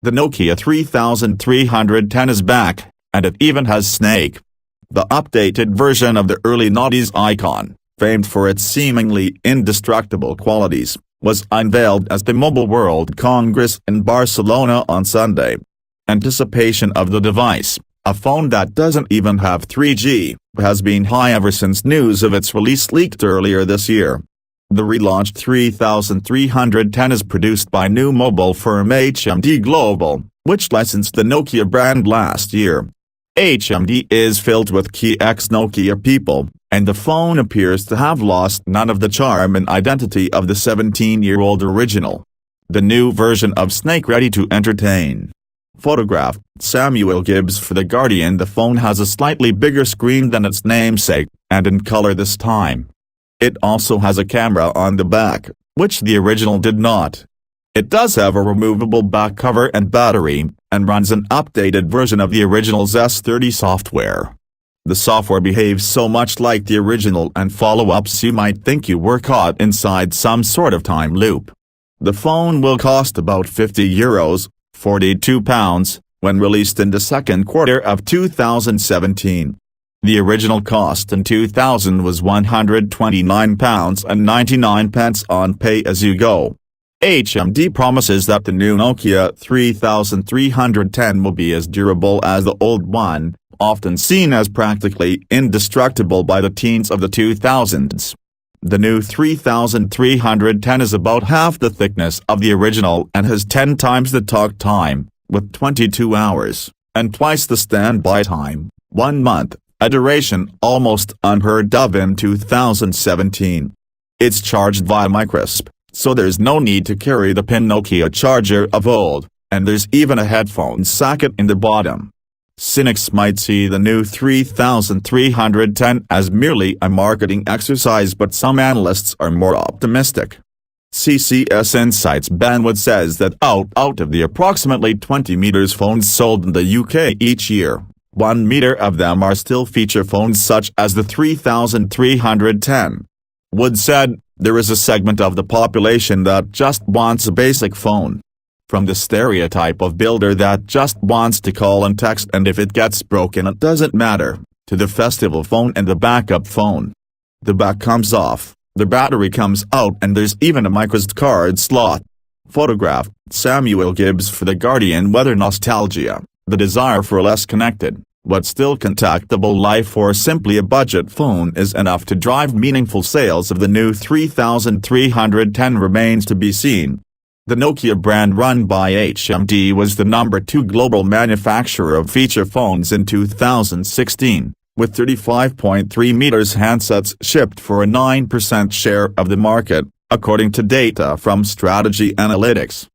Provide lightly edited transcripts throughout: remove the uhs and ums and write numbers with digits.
The Nokia 3310 is back, and it even has Snake. The updated version of the early noughties icon, famed for its seemingly indestructible qualities, was unveiled at the Mobile World Congress in Barcelona on Sunday. Anticipation of the device, a phone that doesn't even have 3G, has been high ever since news of its release leaked earlier this year. The relaunched 3310 is produced by new mobile firm HMD Global, which licensed the Nokia brand last year. HMD is filled with key ex-Nokia people, and the phone appears to have lost none of the charm and identity of the 17-year-old original. The new version of Snake ready to entertain. Photograph, Samuel Gibbs for The Guardian. The phone has a slightly bigger screen than its namesake, and in color this time. It also has a camera on the back, which the original did not. It does have a removable back cover and battery, and runs an updated version of the original's S30 software. The software behaves so much like the original and follow-ups you might think you were caught inside some sort of time loop. The phone will cost about €50, £42, when released in the second quarter of 2017. The original cost in 2000 was £129.99 on pay-as-you-go. HMD promises that the new Nokia 3310 will be as durable as the old one, often seen as practically indestructible by the teens of the 2000s. The new 3310 is about half the thickness of the original and has 10 times the talk time, with 22 hours, and twice the standby time, 1 month. A duration almost unheard of in 2017. It's charged via microSP, so there's no need to carry the pin Nokia charger of old, and there's even a headphone socket in the bottom. Cynics might see the new 3310 as merely a marketing exercise, but some analysts are more optimistic. CCS Insights Banwood says that out of the approximately 20 meters phones sold in the UK each year, 1 meter of them are still feature phones such as the 3310. Wood said, there is a segment of the population that just wants a basic phone. From the stereotype of builder that just wants to call and text and if it gets broken it doesn't matter, to the festival phone and the backup phone. The back comes off, the battery comes out and there's even a microSD card slot. Photograph, Samuel Gibbs for The Guardian. Whether nostalgia, the desire for a less connected, but still contactable life, or simply a budget phone is enough to drive meaningful sales of the new 3310 remains to be seen. The Nokia brand, run by HMD, was the #2 global manufacturer of feature phones in 2016, with 35.3 meters handsets shipped for a 9% share of the market, according to data from Strategy Analytics.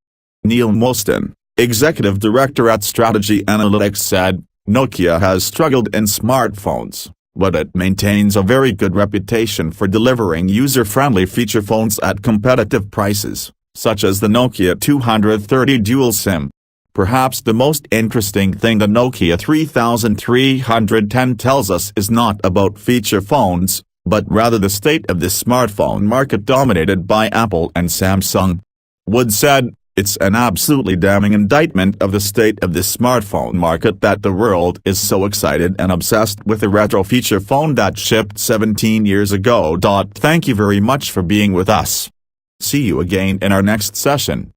Neil Molston, executive director at Strategy Analytics, said, Nokia has struggled in smartphones, but it maintains a very good reputation for delivering user-friendly feature phones at competitive prices, such as the Nokia 230 Dual SIM. Perhaps the most interesting thing the Nokia 3310 tells us is not about feature phones, but rather the state of the smartphone market dominated by Apple and Samsung. Wood said, it's an absolutely damning indictment of the state of the smartphone market that the world is so excited and obsessed with a retro feature phone that shipped 17 years ago. Thank you very much for being with us. See you again in our next session.